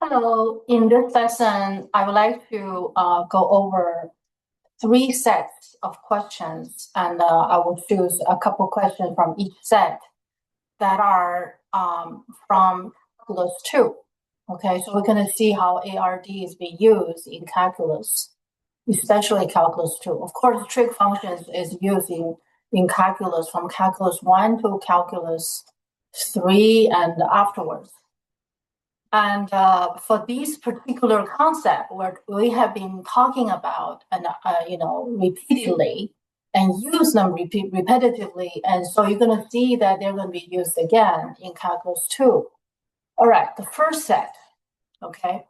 Hello, in this lesson, I would like to go over three sets of questions, and I will choose a couple questions from each set that are from Calculus 2. Okay, so we're going to see how ARD is being used in calculus, especially Calculus 2. Of course, trig functions is used in calculus from Calculus 1 to Calculus 3 and afterwards. And for these particular concepts, we have been talking about and repeatedly and use them repetitively, and so you're going to see that they're going to be used again in calculus 2. All right, the first set. Okay,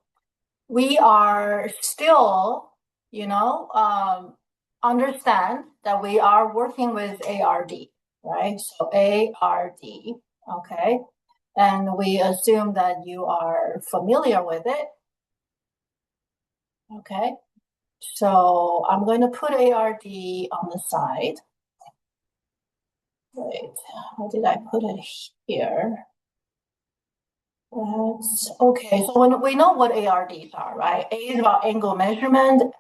we are still, understand that we are working with ARD, right? So ARD. Okay. And we assume that you are familiar with it. Okay, so I'm going to put ARD on the side. Wait, how did I put it here? That's okay. So when we know what ARDs are, right? A is about angle measurement,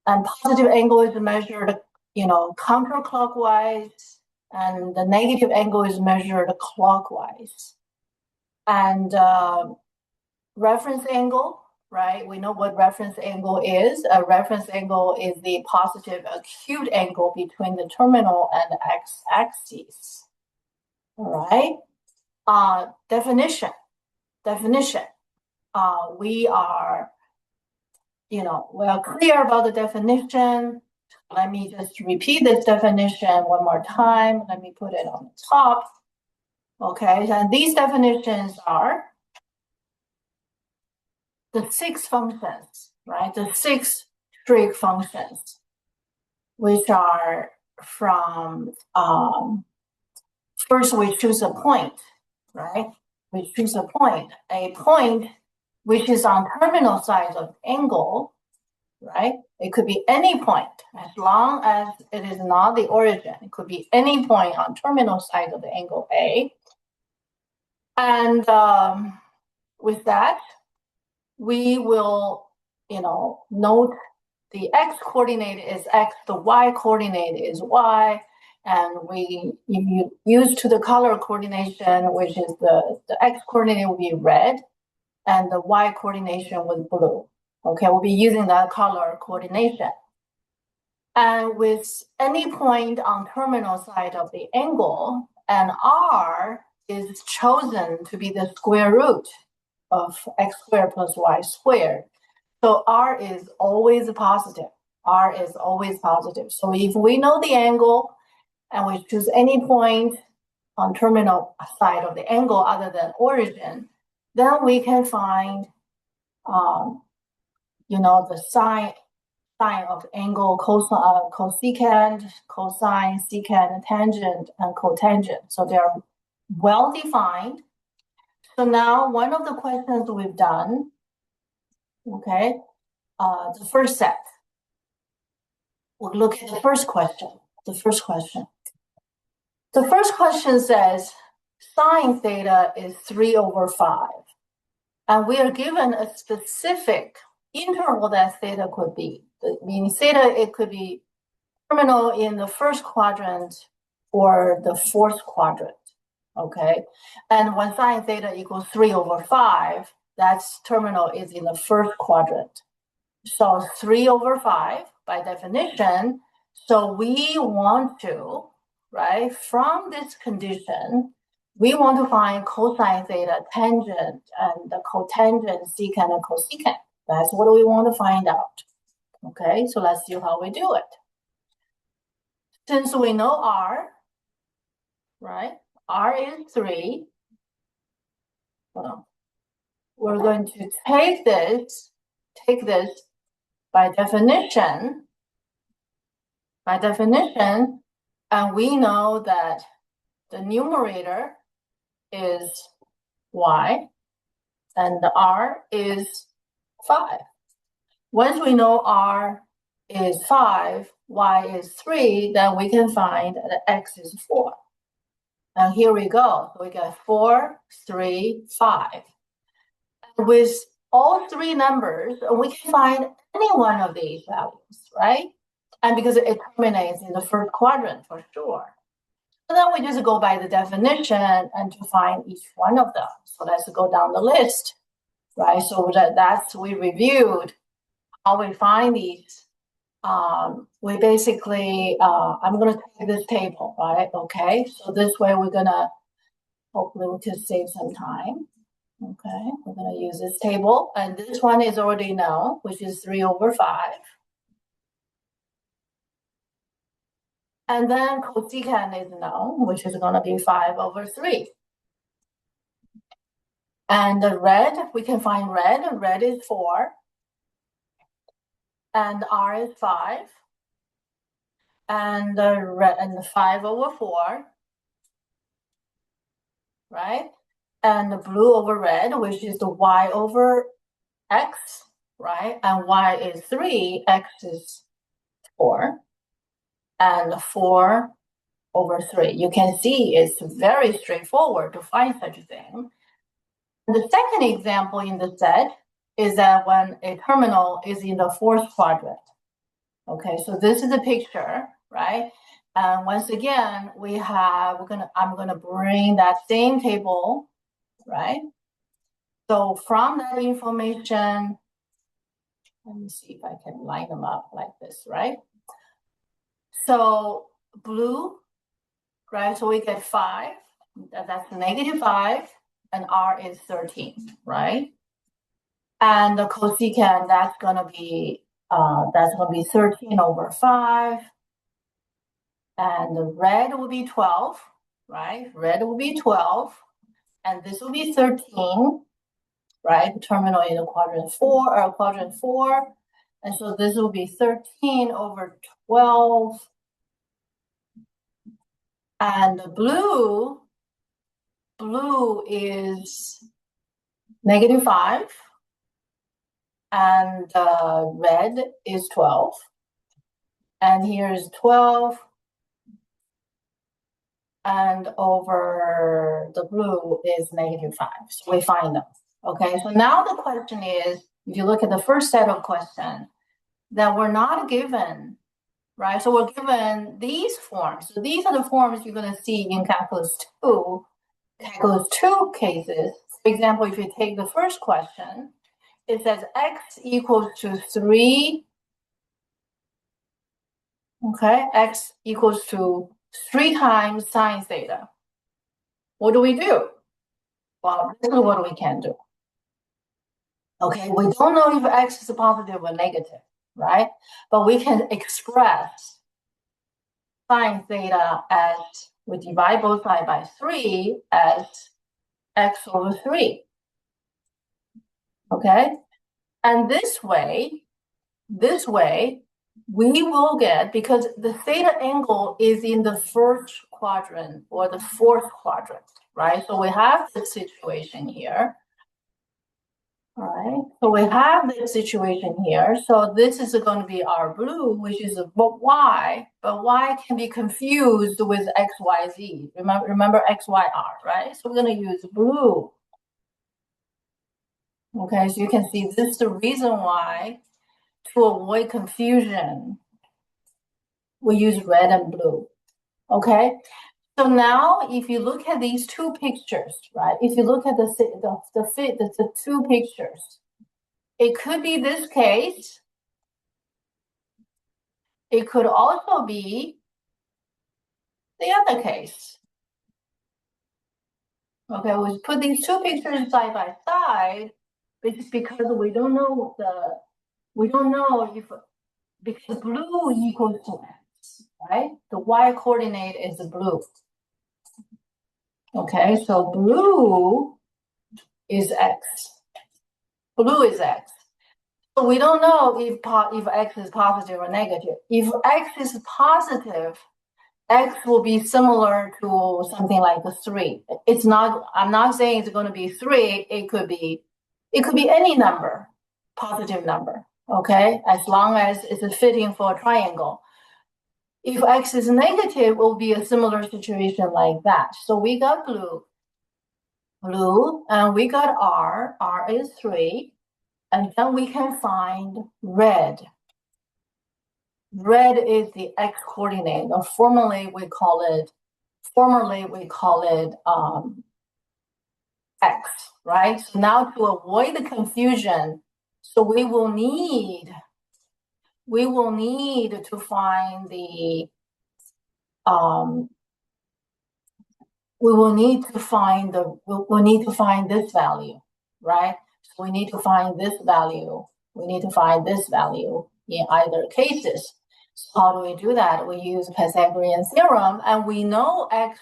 and positive angle is measured, counterclockwise, and the negative angle is measured clockwise. And reference angle, right? We know what reference angle is. A reference angle is the positive acute angle between the terminal and the x-axis. All right. Definition. We are, we are clear about the definition. Let me just repeat this definition one more time. Let me put it on the top. Okay, and these definitions are the 6 functions, right? The 6 trig functions, which are from, first we choose a point, right? We choose a point which is on terminal side of angle, right? It could be any point, as long as it is not the origin. It could be any point on terminal side of the angle A. And with that, we will, note the x coordinate is x, the y coordinate is y, and if you use to the color coordination, which is the x coordinate will be red, and the y coordination was blue. Okay, we'll be using that color coordination. And with any point on terminal side of the angle, and r is chosen to be the square root of x squared plus y squared. So r is always positive. R is always positive. So if we know the angle and we choose any point on terminal side of the angle other than origin, then we can find, the sign of angle, cosecant, cosine, secant, tangent, and cotangent. So they are well defined. So now one of the questions we've done, okay, the first set. We'll look at the first question. The first question says sine theta is 3/5. And we are given a specific interval that theta could be. Meaning theta, it could be terminal in the first quadrant or the fourth quadrant. Okay, and when sine theta equals 3/5, that's terminal is in the first quadrant. So 3/5 by definition. So we want to, right, from this condition, we want to find cosine theta, tangent, and the cotangent, secant, and cosecant. That's what we want to find out. Okay, so let's see how we do it. Since we know r, right, r is 3. We're going to take this by definition, and we know that the numerator is y, and the r is 5. Once we know r is 5, y is 3, then we can find that x is 4. And here we go. We get 4, 3, 5. With all three numbers, we can find any one of these values, right? And because it terminates in the first quadrant for sure. And then we just go by the definition and to find each one of them. So let's go down the list, right? So that's we reviewed how we find these. We basically, I'm going to take this table, right? Okay, so this way we're going to, hopefully we can save some time. Okay, we're going to use this table, and this one is already known, which is 3/5. And then cosecant is known, which is going to be 5/3. And the red, we can find red. Red is 4. And R is 5. And the red and the 5/4. Right? And the blue over red, which is the y over x, right? And y is 3, x is 4, and 4/3. You can see it's very straightforward to find such a thing. And the second example in the set is that when a terminal is in the fourth quadrant. Okay, so this is a picture, right? And once again, I'm gonna bring that same table, right? So from that information, let me see if I can line them up like this, right? So blue, right? So we get 5, that's -5, and R is 13, right? And the cosecant, that's gonna be 13/5. And the red will be 12, right? Red will be 12, and this will be 13, right? The terminal in the quadrant 4. And so this will be 13/12. And the blue is -5. And red is 12. And here's 12. And over the blue is -5. So we find them. Okay, so now the question is, if you look at the first set of questions, that we're not given, right? So we're given these forms. So these are the forms you're going to see in calculus 2 cases. For example, if you take the first question, it says x equals to 3. Okay, x equals to 3 times sine theta. What do we do? Well, this is what we can do. Okay, we don't know if x is positive or negative, right? But we can express sine theta as, we divide both sides by 3 as x/3. Okay, and this way, we will get, because the theta angle is in the first quadrant or the fourth quadrant, right? So we have this situation here. All right, so we have this situation here. So this is going to be our blue, which is y, but y can be confused with x, y, z. Remember x, y, r, right? So we're going to use blue. Okay, so you can see this is the reason why, to avoid confusion, we use red and blue. Okay, so now if you look at these two pictures, right? If you look at the two pictures, it could be this case. It could also be the other case. Okay, we put these two pictures side by side because we don't know if, because blue equals to x, right? The y coordinate is blue. Okay, so blue is x. Blue is x. So we don't know if x is positive or negative. If x is positive, x will be similar to something like a 3. It's not, I'm not saying it's going to be 3. It could be any number, positive number, okay? As long as it's fitting for a triangle. If x is negative, it will be a similar situation like that. So we got blue, and we got r is 3. And then we can find red. Red is the x coordinate, or formerly we call it x, right? So now to avoid the confusion, so we will need to find the we'll need to find this value, right? So we need to find this value. We need to find this value in either cases. So how do we do that? We use Pythagorean theorem, and we know x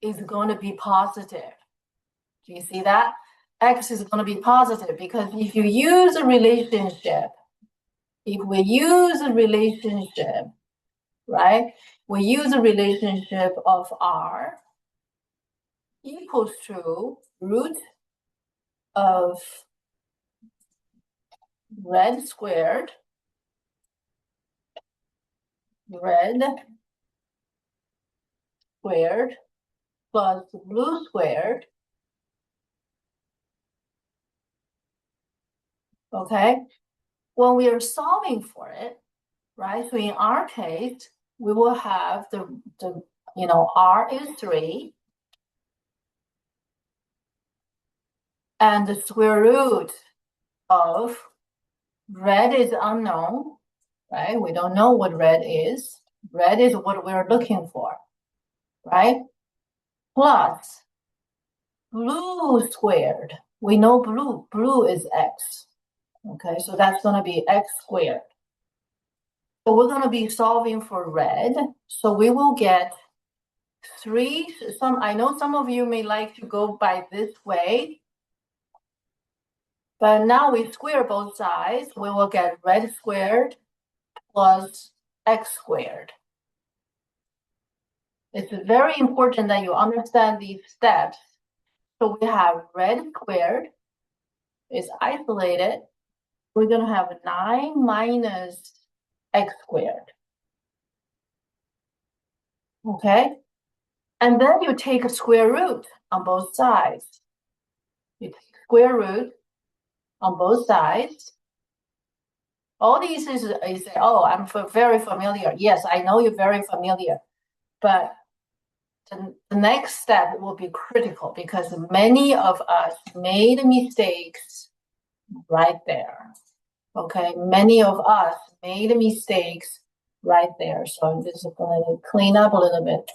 is going to be positive. Do you see that? X is going to be positive because if you use a relationship, right? We use a relationship of R equals to root of red squared plus blue squared. Okay, when we are solving for it, right? So in our case, we will have the R is 3, and the square root of red is unknown, right? We don't know what red is. Red is what we're looking for, right? Plus blue squared. We know blue is x. Okay, so that's going to be x squared. So we're going to be solving for red. So we will get 3. I know some of you may like to go by this way, but now we square both sides. We will get red squared plus x squared. It's very important that you understand these steps. So we have red squared is isolated. We're going to have 9 minus x squared. Okay? And then you take a square root on both sides. You take square root on both sides. All these is oh, I'm very familiar. Yes, I know you're very familiar. But the next step will be critical because many of us made mistakes right there. Okay, many of us made mistakes right there. So I'm just going to clean up a little bit.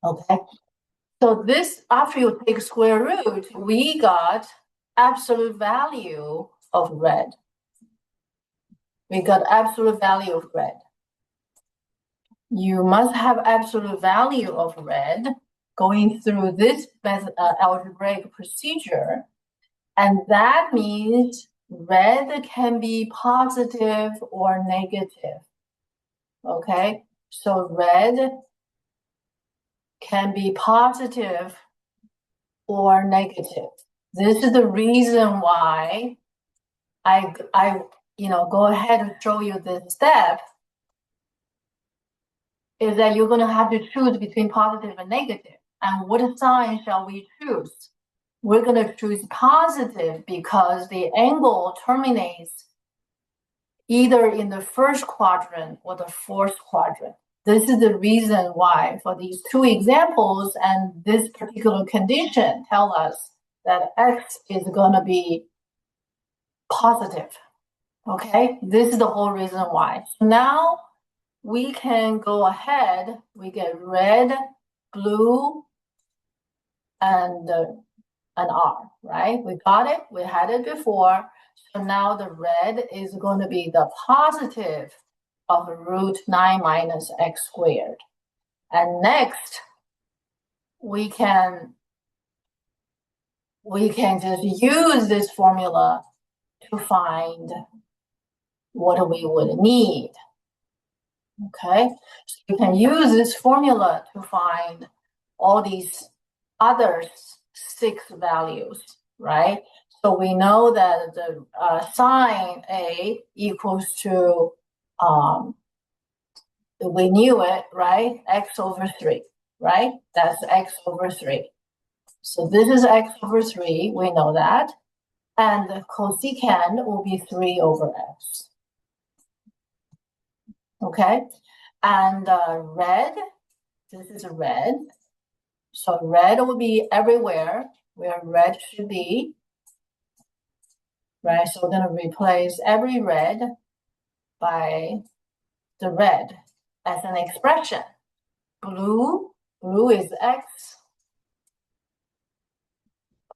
Okay, so this, after you take square root, we got absolute value of red. We got absolute value of red. You must have absolute value of red going through this algebraic procedure. And that means red can be positive or negative. Okay, so red can be positive or negative. This is the reason why I go ahead and show you this step, is that you're going to have to choose between positive and negative. And what sign shall we choose? We're going to choose positive because the angle terminates either in the first quadrant or the fourth quadrant. This is the reason why for these two examples and this particular condition tell us that x is going to be positive. Okay, this is the whole reason why. So now we can go ahead, we get red, blue, and R, right? We got it, we had it before. So now the red is going to be the positive of root 9 minus x squared. And next, we can just use this formula to find what we would need. Okay, so you can use this formula to find all these other 6 values, right? So we know that the sine A equals to, we knew it, right? X over 3, right? That's x over 3. So this is x over 3, we know that. And the cosecant will be 3 over x. Okay, and red, this is red. So red will be everywhere where red should be, right? So we're going to replace every red by the red as an expression. Blue is x,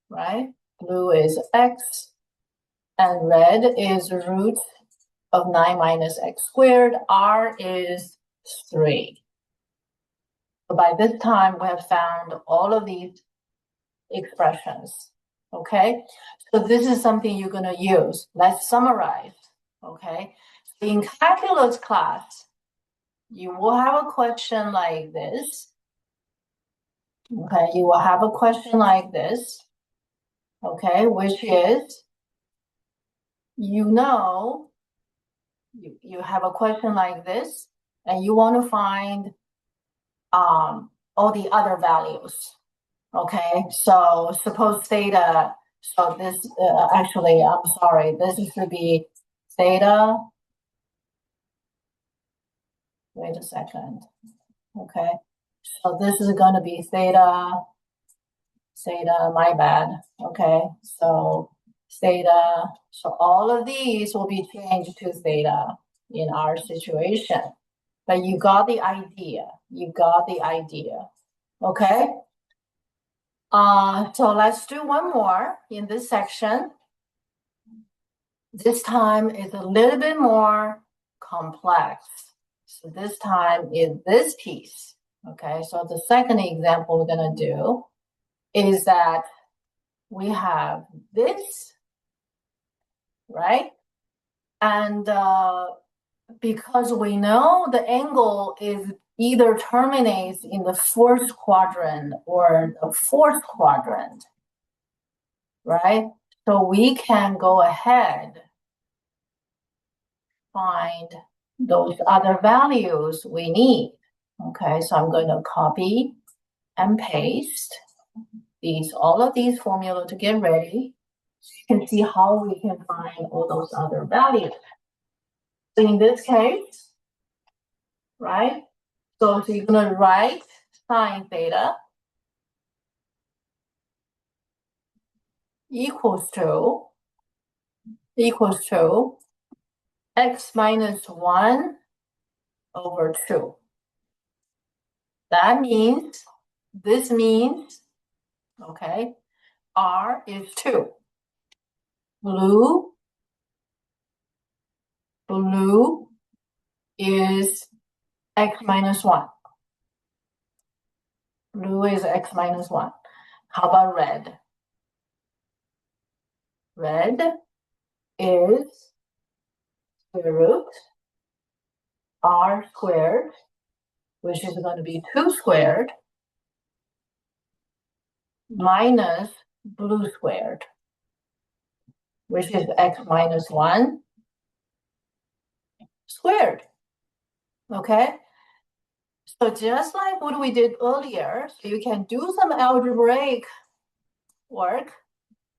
right? Blue is x, and red is root of 9 minus x squared. R is 3. So by this time, we have found all of these expressions, okay? So this is something you're going to use. Let's summarize, okay? In calculus class, you will have a question like this, okay? You will have a question like this, okay? Which is, you have a question like this, and you want to find all the other values, okay? So suppose theta, so this, actually, I'm sorry, this should be theta. Wait a second, okay? So this is going to be theta, my bad, okay? So theta, so all of these will be changed to theta in our situation. But you got the idea, okay? So let's do one more in this section. This time is a little bit more complex. So this time is this piece, okay? So the second example we're gonna do is that we have this, right? And because we know the angle is either terminates in the fourth quadrant or the fourth quadrant, right? So we can go ahead, find those other values we need. Okay, so I'm going to copy and paste all of these formula to get ready. So you can see how we can find all those other values. So in this case, right? So you're going to write sine theta equals to x minus 1 over 2. That means, this means, okay, R is 2. Blue is x minus 1. Blue is x minus 1. How about red? Red is square root R squared, which is going to be 2 squared, minus blue squared, which is x minus 1 squared. Okay? So just like what we did earlier, so you can do some algebraic work,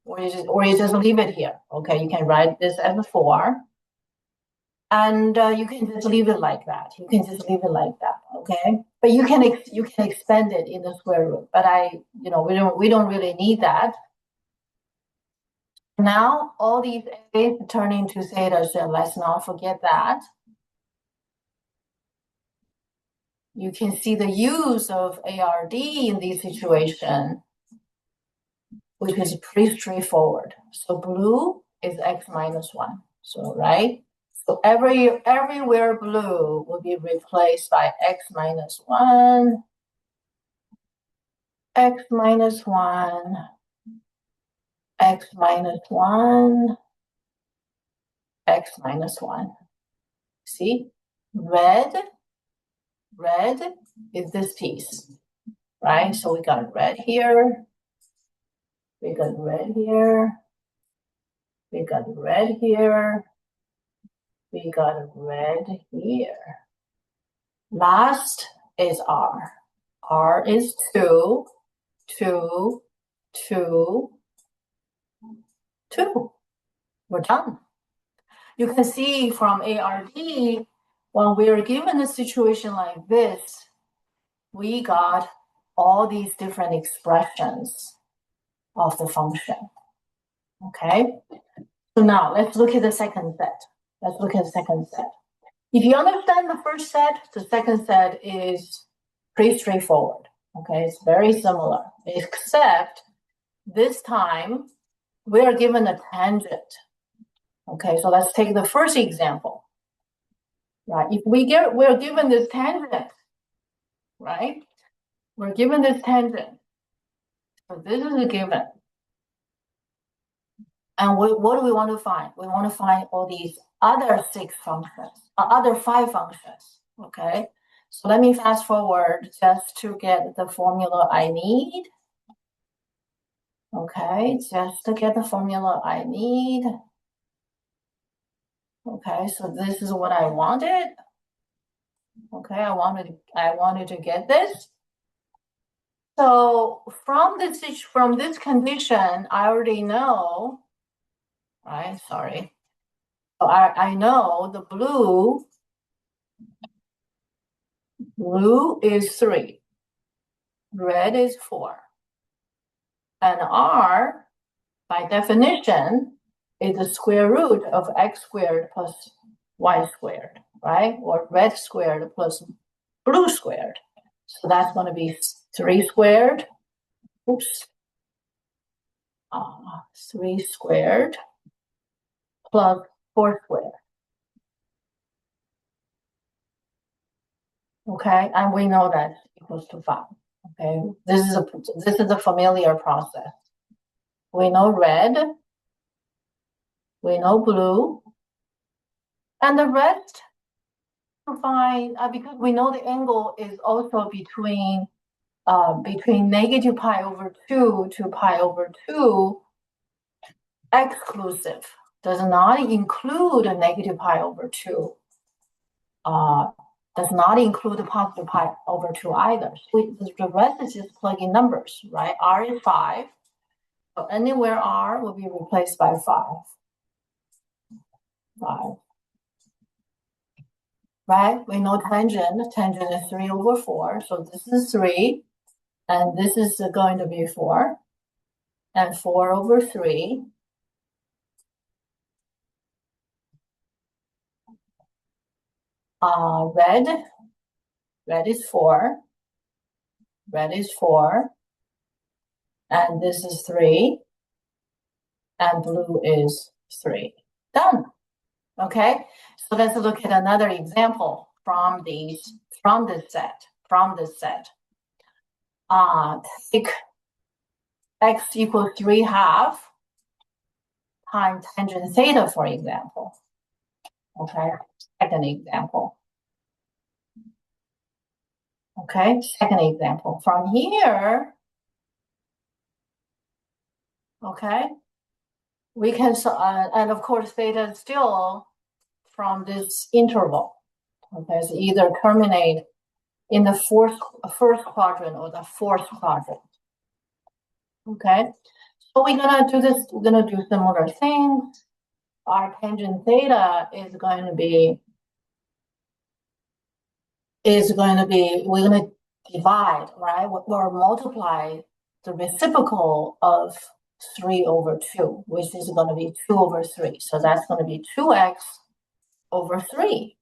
or you just leave it here. Okay, you can write this as a 4. And you can just leave it like that. Okay? But you can expand it in the square root. But we don't really need that. Now all these a's turn into theta, so let's not forget that. You can see the use of ARD in this situation, which is pretty straightforward. So blue is x minus 1. So right? So everywhere blue will be replaced by x minus 1, x minus 1, x minus 1, x minus 1. See? Red is this piece, right? So we got red here, we got red here, we got red here, we got red here. Last is R. R is 2, 2, 2, 2. we're done. You can see from ARD, when we are given a situation like this, we got all these different expressions of the function. Okay, so now let's look at the second set. If you understand the first set, the second set is pretty straightforward. Okay, it's very similar, except this time we are given a tangent. Okay, so let's take the first example. Right, if we're given this tangent, right? We're given this tangent. So this is a given. And what do we want to find? We want to find all these other 6 functions, other 5 functions, okay? So let me fast forward just to get the formula I need. Okay, just to get the formula I need. Okay, so this is what I wanted. Okay, I wanted to get this. So from this condition, I already know, right? Sorry. So I know the blue is 3, red is 4, and R, by definition, is the square root of x squared plus y squared, right? Or red squared plus blue squared. So that's going to be 3 squared. Oops. 3 squared plus 4 squared. Okay, and we know that equals to 5. Okay, this is a familiar process. We know red, we know blue, and the rest to find, because we know the angle is also between negative pi over 2 to pi over 2, exclusive, does not include a negative pi over 2, does not include the positive pi over 2 either. So the rest is just plugging numbers, right? R is 5, so anywhere R will be replaced by 5. Right? We know tangent is 3 over 4, so this is 3, and this is going to be 4, and 4 over 3. Red is 4, and this is 3, and blue is 3. Done. Okay, so let's look at another example from this set. Take x equals 3/2 times tangent theta, for example. Okay, second example. Okay, second example. From here, okay, we can, and of course, theta is still from this interval. Okay, so either terminate in the first quadrant or the 4th quadrant. Okay, so we're gonna do this. We're gonna do similar things. Our tangent theta is going to be. We're gonna divide, right? Or multiply the reciprocal of 3 over 2, which is going to be 2 over 3. So that's going to be 2x over 3,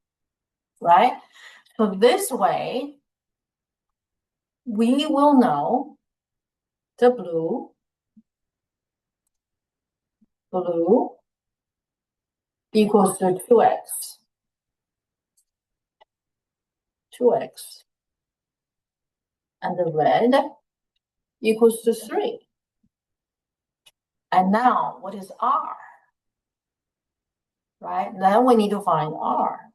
right? So this way, we will know the blue equals to 2x, and the red equals to 3. And now, what is R? Right? Then we need to find R.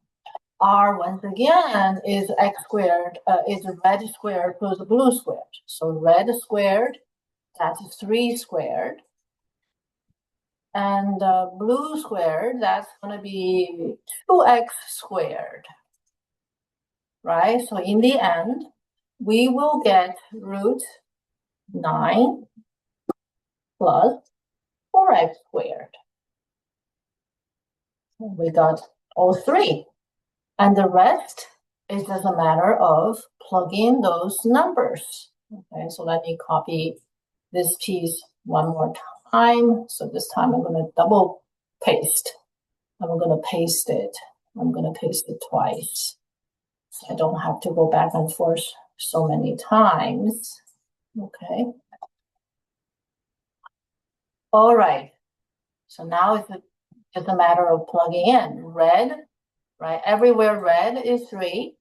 R, once again, is x squared, is red squared plus blue squared. So red squared, that's 3 squared. And blue squared, that's going to be 2x squared. Right? So in the end, we will get root 9 plus 4x squared. We got all three. And the rest is just a matter of plugging those numbers. Okay, so let me copy this piece one more time. So this time I'm going to double paste. I'm going to paste it. I'm going to paste it twice. So I don't have to go back and forth so many times. Okay. All right. So now it's just a matter of plugging in. Red, right? Everywhere red is 3.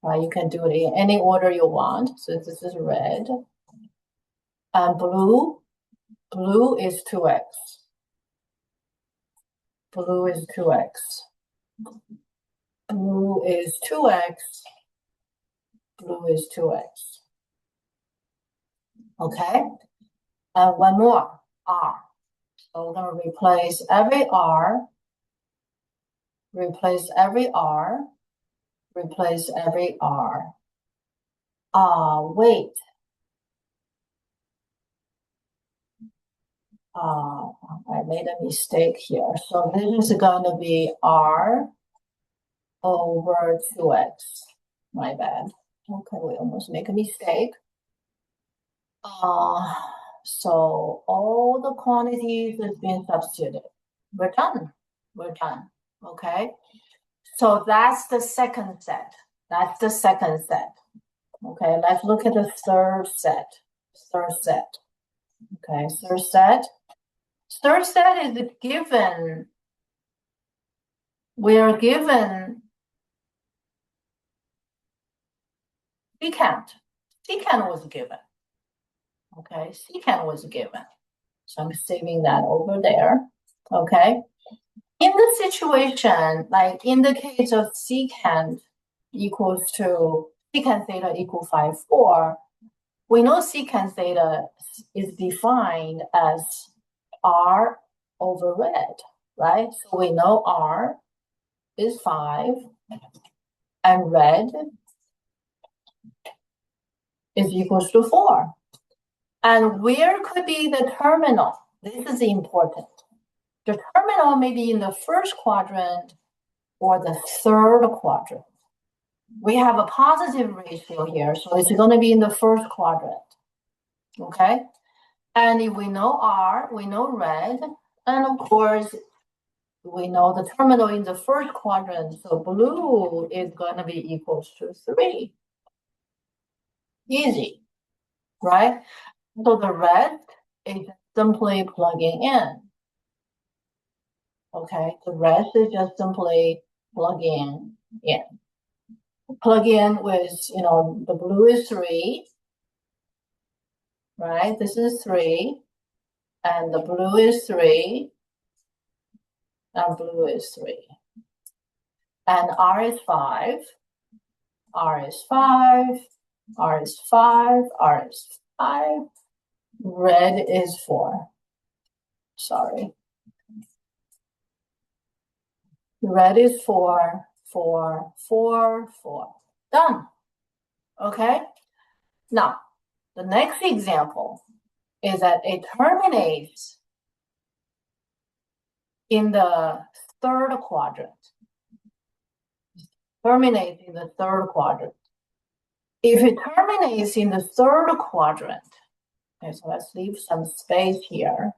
Right? You can do it in any order you want. So this is red. And blue is 2x. Blue is 2x. Blue is 2x. Blue is 2x. Okay? And one more, R. So we're going to replace every R, replace every R, replace every R. Wait. I made a mistake here. So this is going to be R over 2x. My bad. Okay, we almost make a mistake. So all the quantities has been substituted. We're done. We're done. Okay. So that's the second set. That's the second set. Okay, let's look at the third set. Third set. Okay, third set. Third set is given. We are given secant. Secant was given. Okay, secant was given. So I'm saving that over there. Okay. In the situation, like in the case of secant equals to secant theta equal 5, 4, we know secant theta is defined as R over red, right? So we know R is 5 and red is equals to 4. And where could be the terminal? This is important. The terminal may be in the first quadrant or the third quadrant. We have a positive ratio here, so it's going to be in the first quadrant. Okay? And if we know R, we know red, and of course, we know the terminal in the first quadrant, so blue is going to be equals to 3. Easy, right? So the red is simply plugging in. Okay, the rest is just simply plugging in. Plug in with, the blue is 3, right? This is 3, and the blue is 3, and blue is 3. And R is 5, R is 5, R is 5, R is 5, red is 4. Sorry. Red is 4, 4, 4, 4. Done. Okay? Now, the next example is that it terminates in the third quadrant. Terminates in the third quadrant. If it terminates in the third quadrant, okay, so let's leave some space here.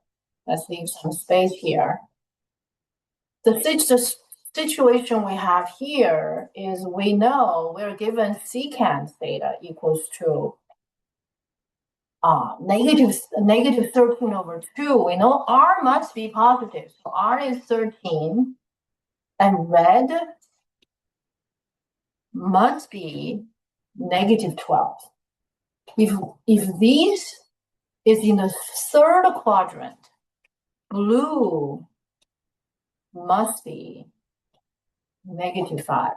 Let's leave some space here. The situation we have here is we know we're given secant theta equals to negative 13 over 2. We know R must be positive. So R is 13 and red must be negative 12. If these is in the third quadrant, blue must be negative 5.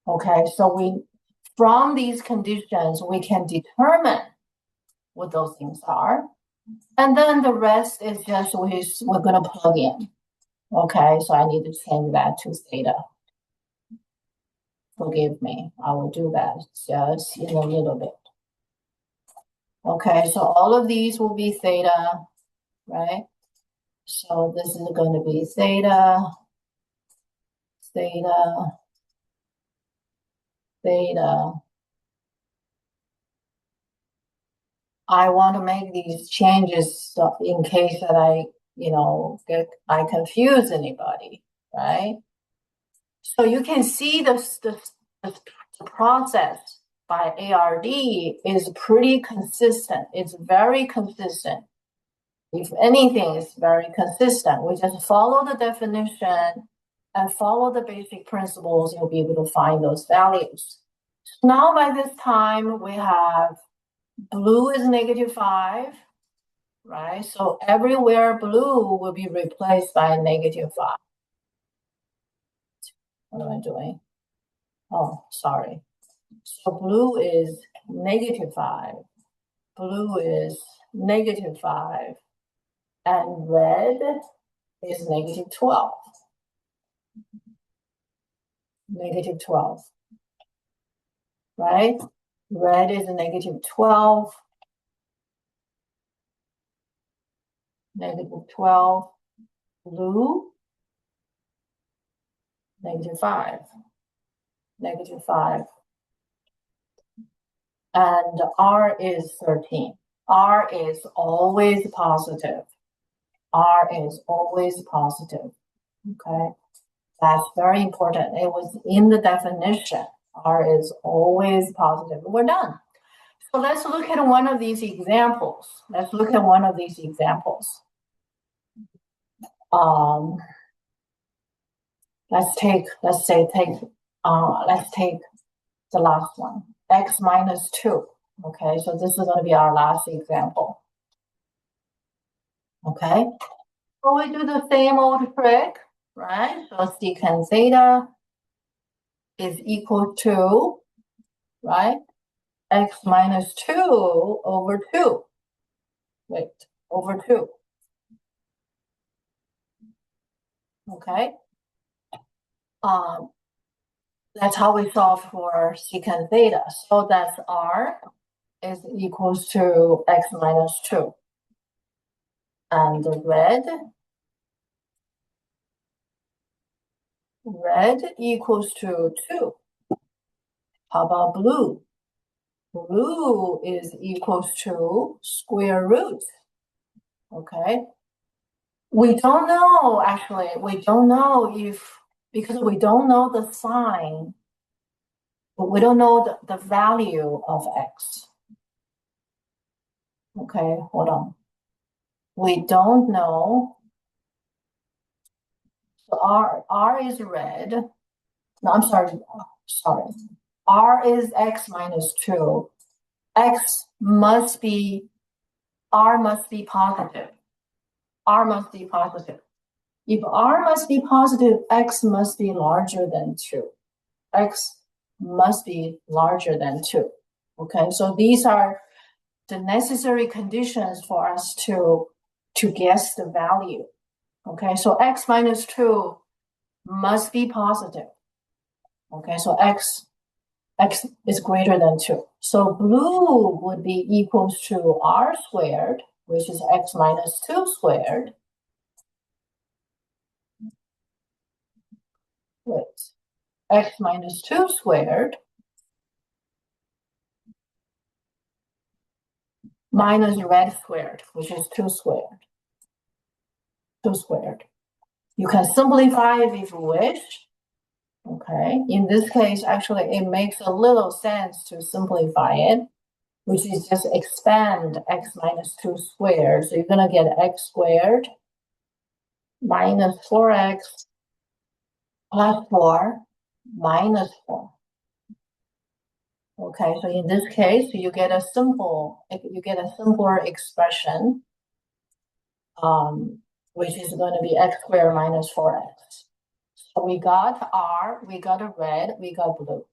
Okay, so from these conditions, we can determine what those things are. And then the rest is just we're going to plug in. Okay, so I need to change that to theta. Forgive me, I will do that just in a little bit. Okay, so all of these will be theta, right? So this is going to be theta, theta, theta. I want to make these changes in case that I confuse anybody, right? So you can see the process by ARD is pretty consistent. It's very consistent. If anything, it's very consistent. We just follow the definition and follow the basic principles, you'll be able to find those values. Now by this time, we have blue is -5, right? So everywhere blue will be replaced by a -5. What am I doing? Oh, sorry. So blue is -5. Blue is -5. And red is -12. -12. Right? Red is -12. -12. Blue, -5. -5. And R is 13. R is always positive. R is always positive. Okay? That's very important. It was in the definition. R is always positive. We're done. So let's look at one of these examples. Let's let's take the last one, x -2. Okay, so this is going to be our last example. Okay, so we do the same old trick, right? So secant theta is equal to, right, x -2 over 2. Wait, over 2. Okay. That's how we solve for secant theta. So that's R is equals to x -2. And the red equals to 2. How about blue? Blue is equals to square root. Okay. We don't know, actually, because we don't know the sign, but we don't know the value of x. Okay, hold on. We don't know. So R is red. No, I'm sorry. R is x -2. R must be positive. R must be positive. If R must be positive, x must be larger than 2. X must be larger than 2. Okay, so these are the necessary conditions for us to guess the value. Okay, so x -2 must be positive. Okay, so x is greater than 2. So blue would be equals to r squared, which is x -2 squared. Wait, x -2 squared minus red squared, which is 2 squared. 2 squared. You can simplify it if you wish. Okay, in this case, actually, it makes a little sense to simplify it, which is just expand x -2 squared. So you're going to get x squared minus 4x plus 4 minus 4. Okay, so in this case, you get a simpler expression, which is going to be x squared minus 4x. So we got R, we got a red, we got blue.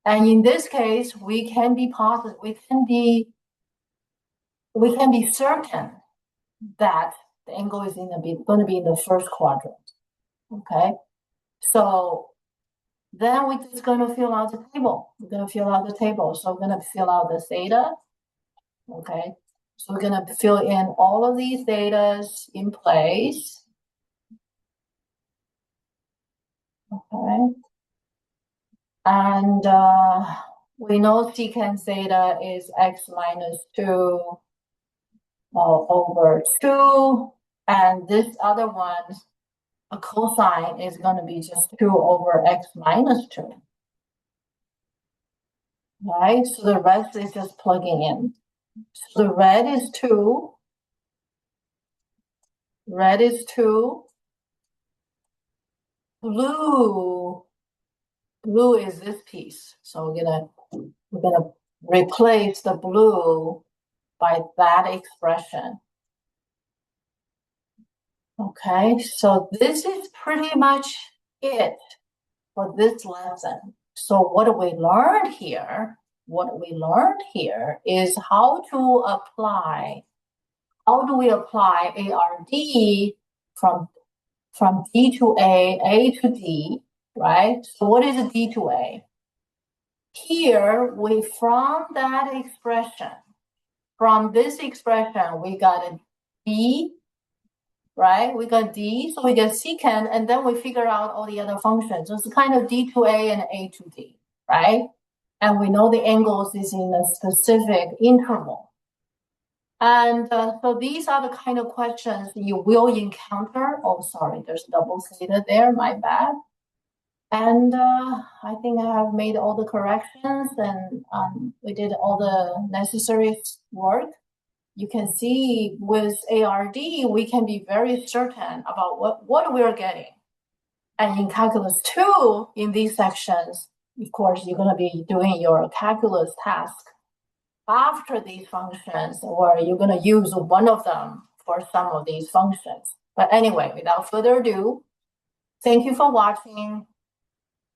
And in this case, we can be positive, we can be certain that the angle is going to be in the first quadrant. Okay, so then we're just going to fill out the table. We're going to fill out the table. So we're going to fill out the theta. Okay, So we're going to fill in all of these datas in place. Okay. And we know secant theta is x minus 2 over 2. And this other one, a cosine is going to be just 2 over x minus 2. Right? So the rest is just plugging in. So the red is 2. Red is 2. Blue is this piece. So we're gonna replace the blue by that expression. Okay, so this is pretty much it for this lesson. So what we learned here, is how do we apply ARD from D to A to D, right? So what is D to A? Here, from this expression, we got a D, right? We got D, so we get secant, and then we figure out all the other functions. So it's kind of D to A and A to D, right? And we know the angles is in a specific interval. And so these are the kind of questions you will encounter. Oh, sorry, there's double theta there, my bad. And I think I have made all the corrections, and we did all the necessary work. You can see with ARD, we can be very certain about what we're getting. And in Calculus 2, in these sections, of course, you're going to be doing your calculus task after these functions, or you're going to use one of them for some of these functions. But anyway, without further ado, thank you for watching.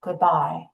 Goodbye.